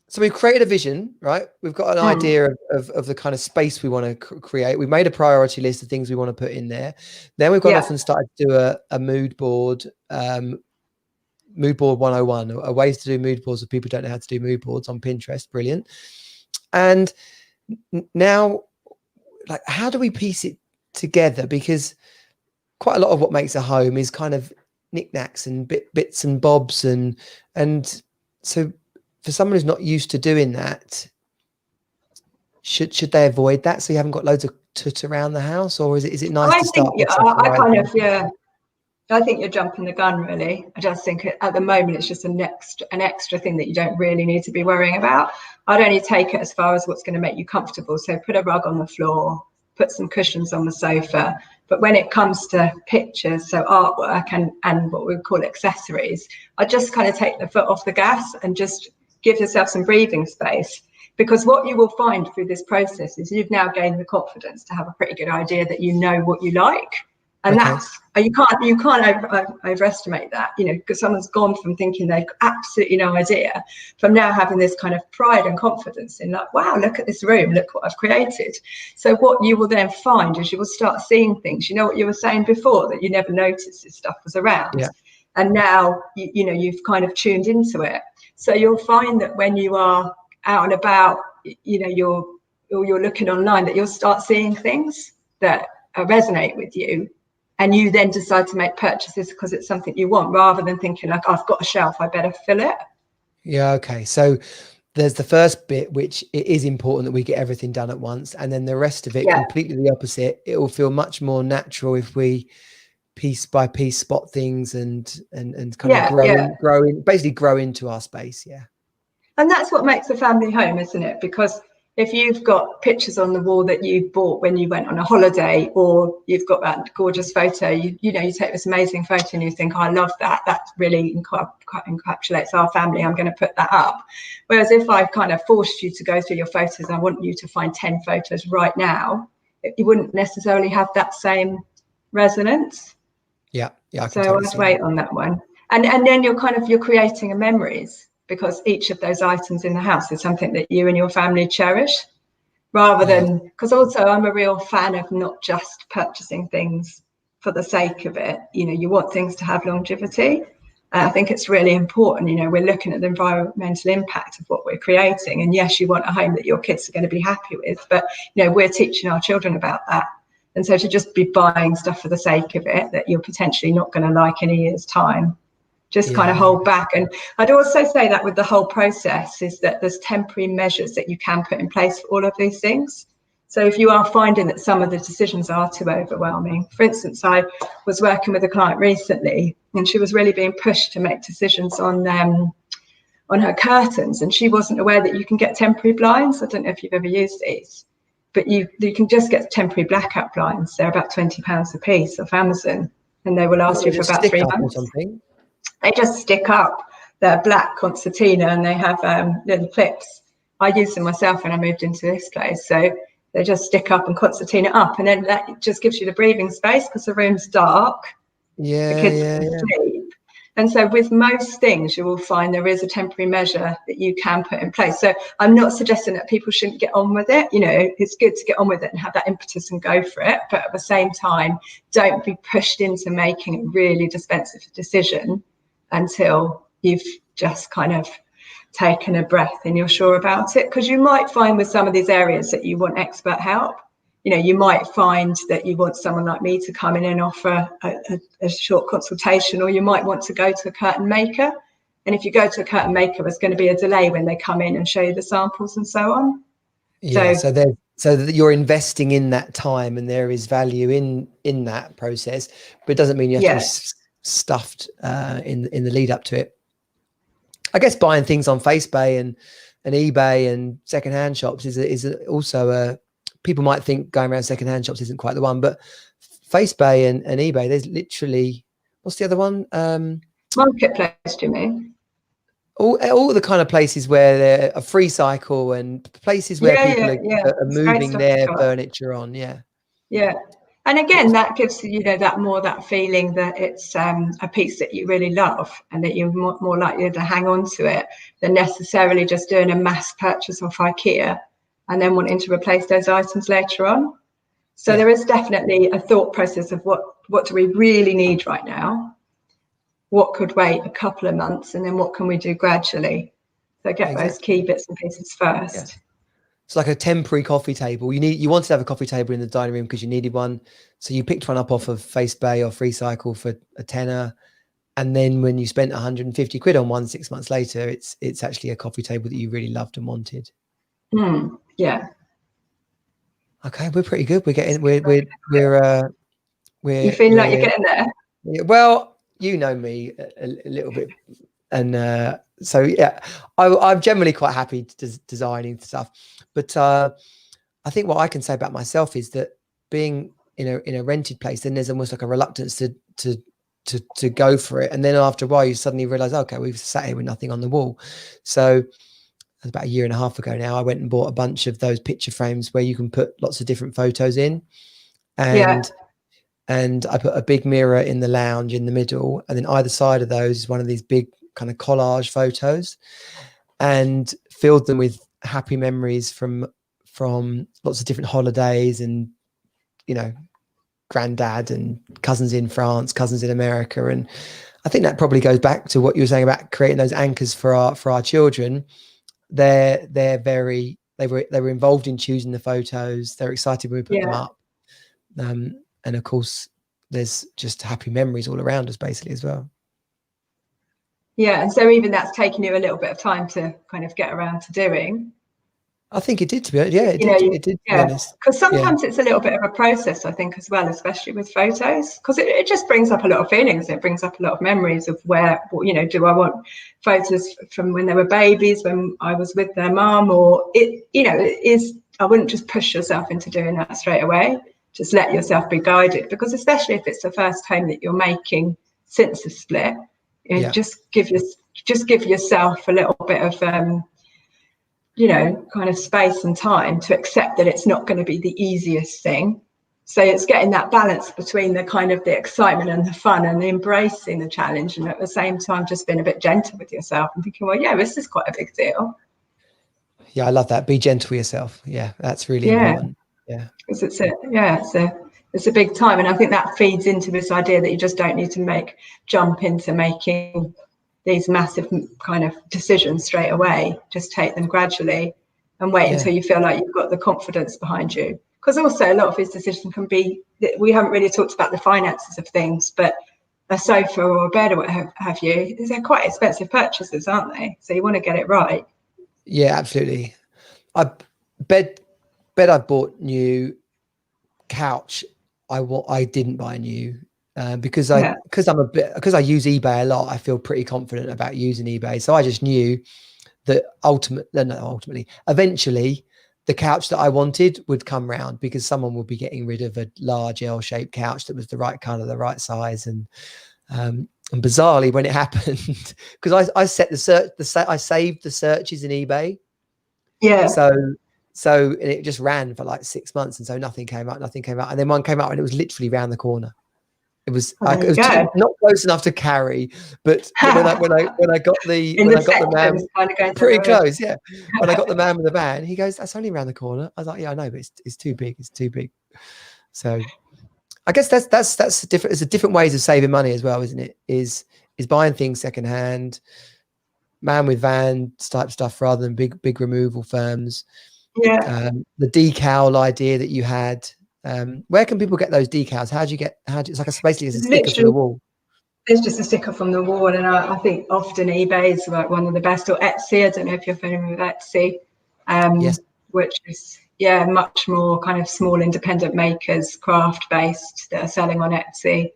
So we've created a vision, right? We've got an idea of the kind of space we want to create. We've made a priority list of things we want to put in there. Then we've gone off and started to do a mood board, mood board 101, a ways to do mood boards if people don't know how to do mood boards on Pinterest. Brilliant. And now, like, how do we piece it together? Because quite a lot of what makes a home is kind of knickknacks and bits and bobs, and so for someone who's not used to doing that, should they avoid that so you haven't got loads of tut around the house, or is it nice to start? I think you're jumping the gun, really. I just think at the moment it's just an extra thing that you don't really need to be worrying about. I'd only take it as far as what's going to make you comfortable. So put a rug on the floor, put some cushions on the sofa. But when it comes to pictures, so artwork and what we call accessories, I just kind of take the foot off the gas and just give yourself some breathing space. Because what you will find through this process is you've now gained the confidence to have a pretty good idea that you know what you like. And that's, you can't overestimate that, because someone's gone from thinking they've absolutely no idea, from now having this kind of pride and confidence in like, wow, look at this room, look what I've created. So what you will then find is you will start seeing things, what you were saying before, that you never noticed this stuff was around. Yeah. And now, you've kind of tuned into it. So you'll find that when you are out and about, you're looking online, that you'll start seeing things that resonate with you. And you then decide to make purchases because it's something you want, rather than thinking like, I've got a shelf, I better fill it. Yeah. Okay. So there's the first bit, which it is important that we get everything done at once. And then the rest of it, completely the opposite. It will feel much more natural if we piece by piece spot things and kind of grow into our space. Yeah. And that's what makes a family home, isn't it? Because if you've got pictures on the wall that you bought when you went on a holiday, or you've got that gorgeous photo, you take this amazing photo and you think, oh, I love that. That really encapsulates our family. I'm going to put that up. Whereas if I kind of forced you to go through your photos, and I want you to find 10 photos right now, you wouldn't necessarily have that same resonance. Yeah. So I'd wait on that one. And then you're creating a memories, because each of those items in the house is something that you and your family cherish, rather than, because also I'm a real fan of not just purchasing things for the sake of it. You want things to have longevity. I think it's really important. We're looking at the environmental impact of what we're creating. And yes, you want a home that your kids are going to be happy with, but we're teaching our children about that. And so to just be buying stuff for the sake of it that you're potentially not going to like in a year's time, just kind of hold back. And I'd also say that with the whole process is that there's temporary measures that you can put in place for all of these things. So if you are finding that some of the decisions are too overwhelming, for instance, I was working with a client recently, and she was really being pushed to make decisions on her curtains, and she wasn't aware that you can get temporary blinds. I don't know if you've ever used these, but you can just get temporary blackout blinds. They're about £20 a piece off Amazon, and they will last you for about 3 months. They just stick up. They're black concertina, and they have little clips. I used them myself when I moved into this place. So they just stick up and concertina up, and then that just gives you the breathing space because the room's dark. The kids can sleep. And so with most things, you will find there is a temporary measure that you can put in place. So I'm not suggesting that people shouldn't get on with it. It's good to get on with it and have that impetus and go for it. But at the same time, don't be pushed into making a really expensive decision until you've just kind of taken a breath and you're sure about it. Because you might find with some of these areas that you want expert help. you might find that you want someone like me to come in and offer a short consultation, or you might want to go to a curtain maker. And if you go to a curtain maker, there's going to be a delay when they come in and show you the samples and so on. Yeah, so that you're investing in that time, and there is value in that process, but it doesn't mean you have to be stuffed in the lead up to it. I guess buying things on Facebook and eBay and secondhand shops is also people might think going around secondhand shops isn't quite the one, but Facebook and eBay, there's literally, what's the other one? Marketplace, do you mean? All the kind of places where they're a free cycle and places where people are moving their furniture on. Yeah. And again, that gives that feeling that it's a piece that you really love, and that you're more likely to hang on to it than necessarily just doing a mass purchase off IKEA and then wanting to replace those items later on. So there is definitely a thought process of what do we really need right now? What could wait a couple of months, and then what can we do gradually? So get those key bits and pieces first. Yeah. It's like a temporary coffee table. You wanted to have a coffee table in the dining room because you needed one. So you picked one up off of Facebook or FreeCycle for a tenner. And then when you spent 150 quid on one 6 months later, it's actually a coffee table that you really loved and wanted. Yeah. Okay, we're pretty good. You feel like you're getting there? Yeah, well, you know me a little bit, and so yeah, I'm generally quite happy designing stuff, but I think what I can say about myself is that being in a rented place, then there's almost like a reluctance to go for it, and then after a while you suddenly realize, okay, we've sat here with nothing on the wall. So about a year and a half ago now, I went and bought a bunch of those picture frames where you can put lots of different photos in, and I put a big mirror in the lounge in the middle, and then either side of those is one of these big kind of collage photos, and filled them with happy memories from lots of different holidays, and granddad and cousins in France, cousins in America. And I think that probably goes back to what you were saying about creating those anchors for our children. They were involved in choosing the photos. They're excited when we put them up. And of course, there's just happy memories all around us, basically, as well. Yeah, and so even that's taken you a little bit of time to kind of get around to doing. I think it did, to be honest. Yeah, it did. Because sometimes it's a little bit of a process, I think, as well, especially with photos, because it just brings up a lot of feelings. It brings up a lot of memories of where, do I want photos from when they were babies, when I was with their mum, or I wouldn't just push yourself into doing that straight away. Just let yourself be guided, because especially if it's the first home that you're making since the split, just give yourself a little bit of kind of space and time to accept that it's not going to be the easiest thing. So it's getting that balance between the kind of the excitement and the fun and the embracing the challenge, and at the same time just being a bit gentle with yourself and thinking, well, this is quite a big deal. Yeah, I love that. Be gentle with yourself. Yeah, that's really important. Yeah, because it's a big time, and I think that feeds into this idea that you just don't need to jump into making these massive kind of decisions straight away. Just take them gradually and wait until you feel like you've got the confidence behind you. Because also a lot of these decisions can be, we haven't really talked about the finances of things, but a sofa or a bed or what have you, they're quite expensive purchases, aren't they? So you want to get it right. Yeah, absolutely. Bed I bought new. Couch I didn't buy new because I use eBay a lot. I feel pretty confident about using eBay, so I just knew that eventually the couch that I wanted would come round, because someone would be getting rid of a large L-shaped couch that was the right color, the right size, and bizarrely, when it happened, because I set I saved the searches in eBay. So and it just ran for like 6 months, and so nothing came out, and then one came out and it was literally round the corner. It was not close enough to carry, but when I got the man, pretty close, yeah. When I got the man with the van, he goes, "That's only around the corner." I was like, "Yeah, I know, but it's too big. It's too big." So I guess that's different. It's a different ways of saving money as well, isn't it? Is buying things secondhand, man with van type stuff rather than big removal firms. Yeah. the decal idea that you had. Where can people get those decals? It's like basically it's a sticker for the wall. It's just a sticker from the wall, and I think often eBay is like one of the best, or Etsy. I don't know if you're familiar with Etsy, Yes. which is much more kind of small independent makers, craft based, that are selling on Etsy.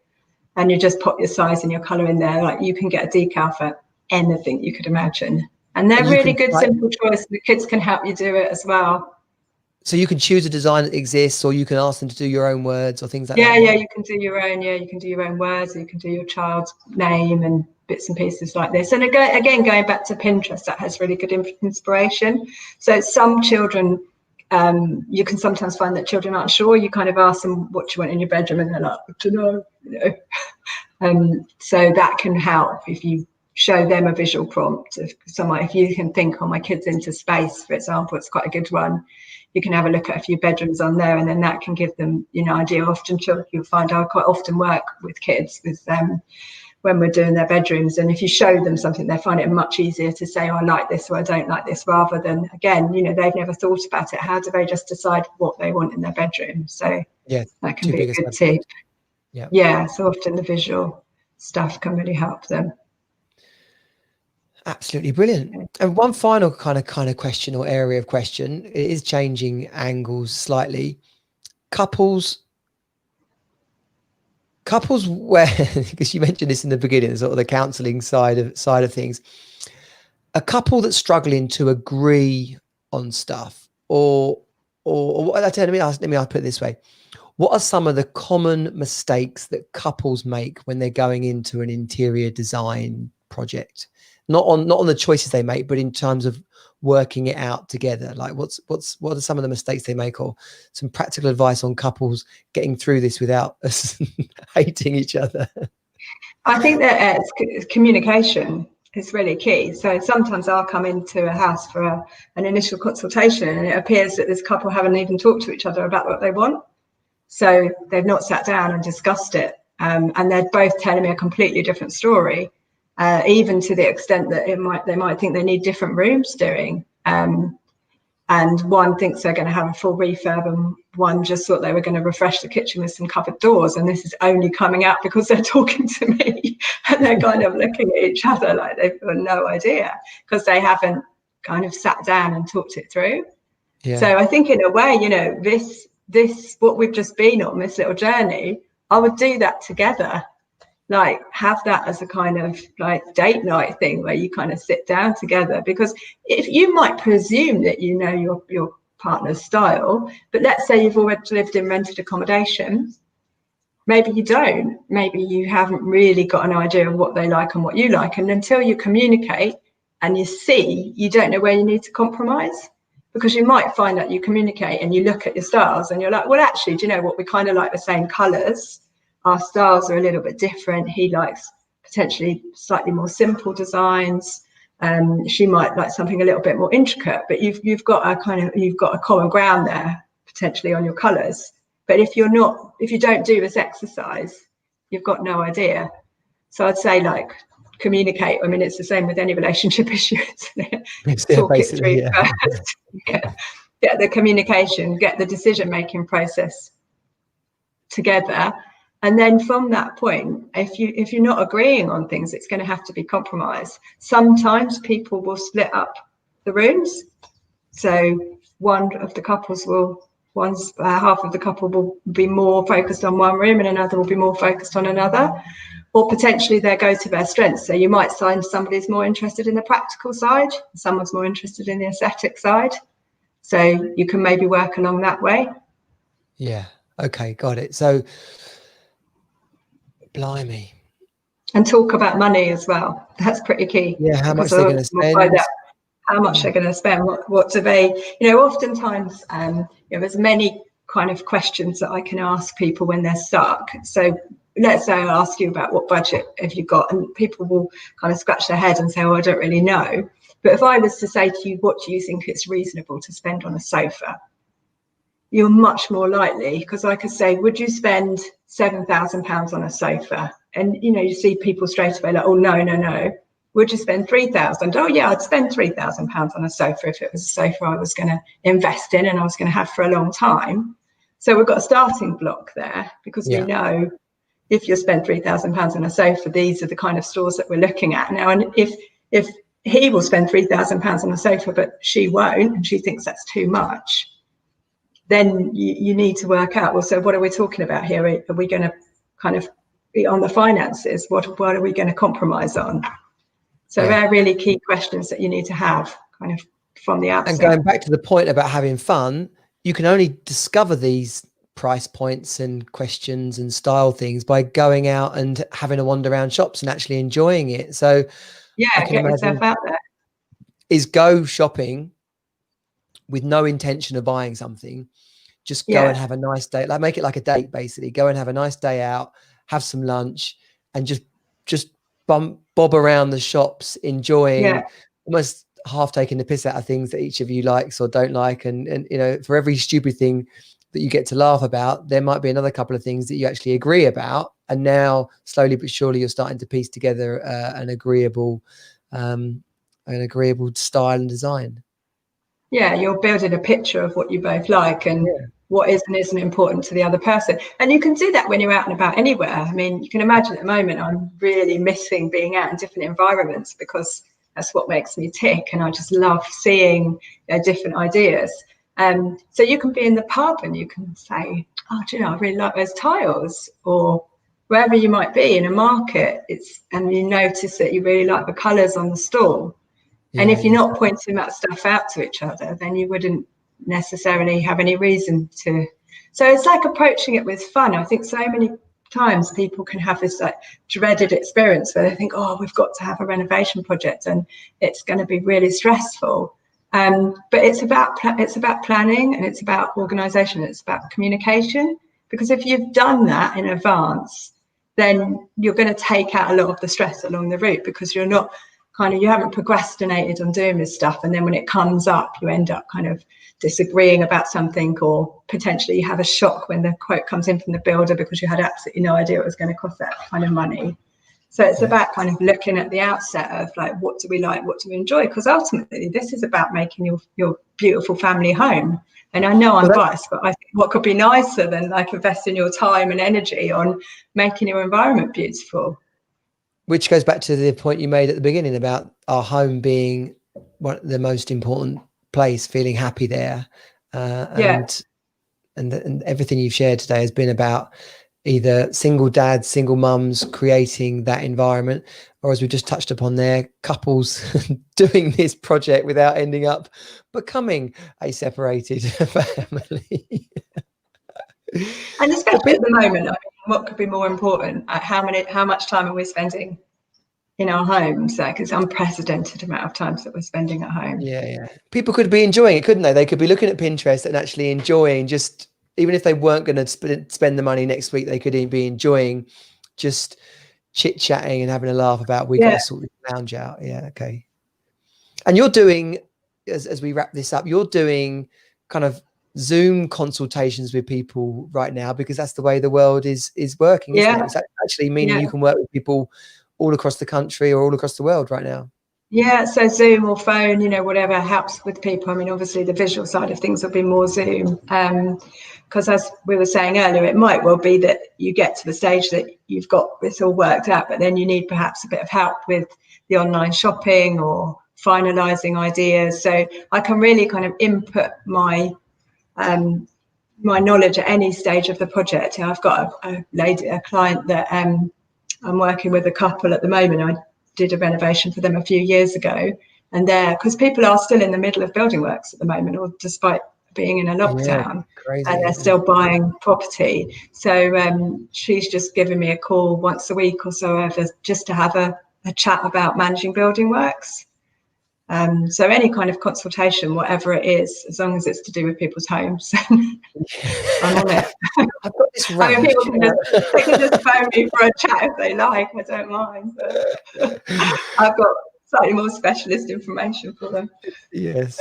And you just pop your size and your color in there. Like, you can get a decal for anything you could imagine, and they're really good, simple choice. The kids can help you do it as well. So you can choose a design that exists, or you can ask them to do your own words or things like that. Yeah, you can do your own. Yeah, you can do your own words. You can do your child's name and bits and pieces like this. And again, going back to Pinterest, that has really good inspiration. So some children, you can sometimes find that children aren't sure. You kind of ask them what you want in your bedroom, and they're like, to know, so that can help if you show them a visual prompt. If you can think, my kid's into space, for example, it's quite a good one. You can have a look at a few bedrooms on there, and then that can give them, idea. Often children, you'll find I quite often work with kids with them when we're doing their bedrooms, and if you show them something, they find it much easier to say, I like this or I don't like this, rather than, again, they've never thought about it. How do they just decide what they want in their bedroom? So that can be a good tip. Yeah, so often the visual stuff can really help them. Absolutely brilliant. And one final kind of question or area of question, it is changing angles slightly. Couples where, because you mentioned this in the beginning, sort of the counselling side of things, a couple that's struggling to agree on stuff, or let me put it this way. What are some of the common mistakes that couples make when they're going into an interior design project? Not on the choices they make, but in terms of working it out together. Like, what are some of the mistakes they make, or some practical advice on couples getting through this without us hating each other? I think that communication is really key. So sometimes I'll come into a house for an initial consultation, and it appears that this couple haven't even talked to each other about what they want. So they've not sat down and discussed it, and they're both telling me a completely different story. Even to the extent that they might think they need different rooms doing. And one thinks they're going to have a full refurb, and one just thought they were going to refresh the kitchen with some cupboard doors. And this is only coming out because they're talking to me, and they're kind of looking at each other like they've got no idea, because they haven't kind of sat down and talked it through. Yeah. So I think in a way, this what we've just been on, this little journey, I would do that together. Like, have that as a kind of like date night thing where you kind of sit down together, because if you might presume that your partner's style, but let's say you've already lived in rented accommodation, maybe you don't, maybe you haven't really got an idea of what they like and what you like, and until you communicate and you see, you don't know where you need to compromise, because you might find that you communicate and you look at your styles and you're like, well, actually, do you know what, we kind of like the same colors. Our styles are a little bit different. He likes potentially slightly more simple designs. She might like something a little bit more intricate, but you've got a common ground there potentially on your colours. But if you don't do this exercise, you've got no idea. So I'd say, like, communicate. I mean, it's the same with any relationship issue, isn't it? Talk it through first. Get the communication, get the decision-making process together. And then from that point, if you're not agreeing on things, it's going to have to be compromised. Sometimes people will split up the rooms. So half of the couple will be more focused on one room and another will be more focused on another. Or potentially they go to their strengths. So you might find somebody's more interested in the practical side, someone's more interested in the aesthetic side. So you can maybe work along that way. Yeah. Okay, got it. So, blimey. And talk about money as well. That's pretty key. Yeah, how much they're going to spend. How much they're going to spend. What do they? Oftentimes, there's many kind of questions that I can ask people when they're stuck. So let's say I ask you about what budget have you got, and people will kind of scratch their head and say, "Oh, I don't really know." But if I was to say to you, "What do you think it's reasonable to spend on a sofa?" You're much more likely, because I could say, would you spend £7,000 on a sofa? And you see people straight away like, oh, no. would you spend 3,000? Oh yeah, I'd spend £3,000 on a sofa if it was a sofa I was going to invest in and I was going to have for a long time. So we've got a starting block there, because we know if you spend £3,000 on a sofa, these are the kind of stores that we're looking at now. And if he will spend £3,000 on a sofa, but she won't, and she thinks that's too much, then you need to work out, well, so what are we talking about here? Are we going to kind of be on the finances? What are we going to compromise on? So they're really key questions that you need to have kind of from the outset. And going back to the point about having fun, you can only discover these price points and questions and style things by going out and having a wander around shops and actually enjoying it. So I can get yourself out there. Is go shopping with no intention of buying something. Just go and have a nice day. Like, make it like a date, basically. Go and have a nice day out, have some lunch, and just bob around the shops, enjoying, almost half taking the piss out of things that each of you likes or don't like. And you know, for every stupid thing that you get to laugh about, there might be another couple of things that you actually agree about. And now, slowly but surely, you're starting to piece together an agreeable style and design. Yeah, you're building a picture of what you both like and what is and isn't important to the other person. And you can do that when you're out and about anywhere. I mean, you can imagine at the moment I'm really missing being out in different environments, because that's what makes me tick. And I just love seeing different ideas. So you can be in the pub and you can say, oh, do you know, I really like those tiles, or wherever you might be in a market, and you notice that you really like the colours on the stall. And if you're not pointing that stuff out to each other, then you wouldn't necessarily have any reason to. So it's like approaching it with fun. I think so many times people can have this like dreaded experience where they think, oh, we've got to have a renovation project and it's going to be really stressful. But it's about planning, and it's about organisation, it's about communication. Because if you've done that in advance, then you're going to take out a lot of the stress along the route, because you're not you haven't procrastinated on doing this stuff, and then when it comes up, you end up kind of disagreeing about something, or potentially you have a shock when the quote comes in from the builder because you had absolutely no idea it was going to cost that kind of money. So it's about kind of looking at the outset of like, what do we like, what do we enjoy? Because ultimately this is about making your beautiful family home. And I know I'm biased, but I think what could be nicer than like investing your time and energy on making your environment beautiful? Which goes back to the point you made at the beginning about our home being the most important place, feeling happy there. And everything you've shared today has been about either single dads, single mums creating that environment, or, as we just touched upon there, couples doing this project without ending up becoming a separated family. And especially at the moment, I mean, what could be more important? How much time are we spending in our homes? Like, it's unprecedented amount of times that we're spending at home. People could be enjoying it, couldn't they? They could be looking at Pinterest and actually enjoying, just even if they weren't going to spend the money next week, they could be enjoying just chit-chatting and having a laugh about, we got to sort this lounge out. Okay. And you're doing, as we wrap this up, you're doing kind of Zoom consultations with people right now, because that's the way the world is working, isn't it? It's actually meaning you can work with people all across the country or all across the world right now. So Zoom or phone, whatever helps with people. I mean, obviously the visual side of things will be more Zoom, because as we were saying earlier, it might well be that you get to the stage that you've got this all worked out, but then you need perhaps a bit of help with the online shopping or finalizing ideas. So I can really kind of input my knowledge at any stage of the project. I've got a client that I'm working with, a couple at the moment. I did a renovation for them a few years ago, and because people are still in the middle of building works at the moment, or despite being in a lockdown, and they're still buying property. So she's just given me a call once a week or so just to have a chat about managing building works. So any kind of consultation, whatever it is, as long as it's to do with people's homes, I'm on it. I've got this rash. I mean, people can just phone me for a chat if they like. I don't mind. But I've got slightly more specialist information for them. Yes.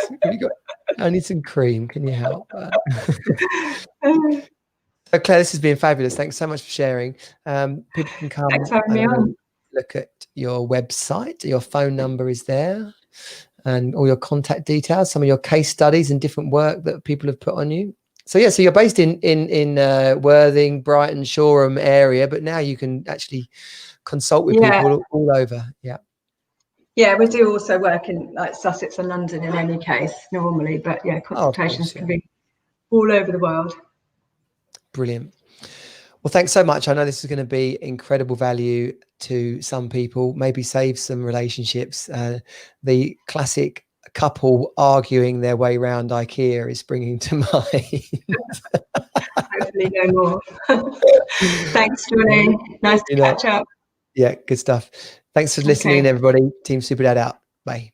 I need some cream. Can you help? So Claire, this has been fabulous. Thanks so much for sharing. People can come. Thanks for having me on. look at your website. Your phone number is there, and all your contact details, some of your case studies and different work that people have put on you. So yeah, so you're based in Worthing, Brighton, Shoreham area, but now you can actually consult with people all over. Yeah. Yeah, we do also work in like Sussex and London in any case normally, but yeah, consultations can be all over the world. Brilliant. Well, thanks so much. I know this is going to be incredible value to some people, maybe save some relationships. The classic couple arguing their way around IKEA is springing to mind. Hopefully no more. Thanks, Johnny. Nice to catch up. Yeah, good stuff. Thanks for listening, everybody. Team Superdad out. Bye.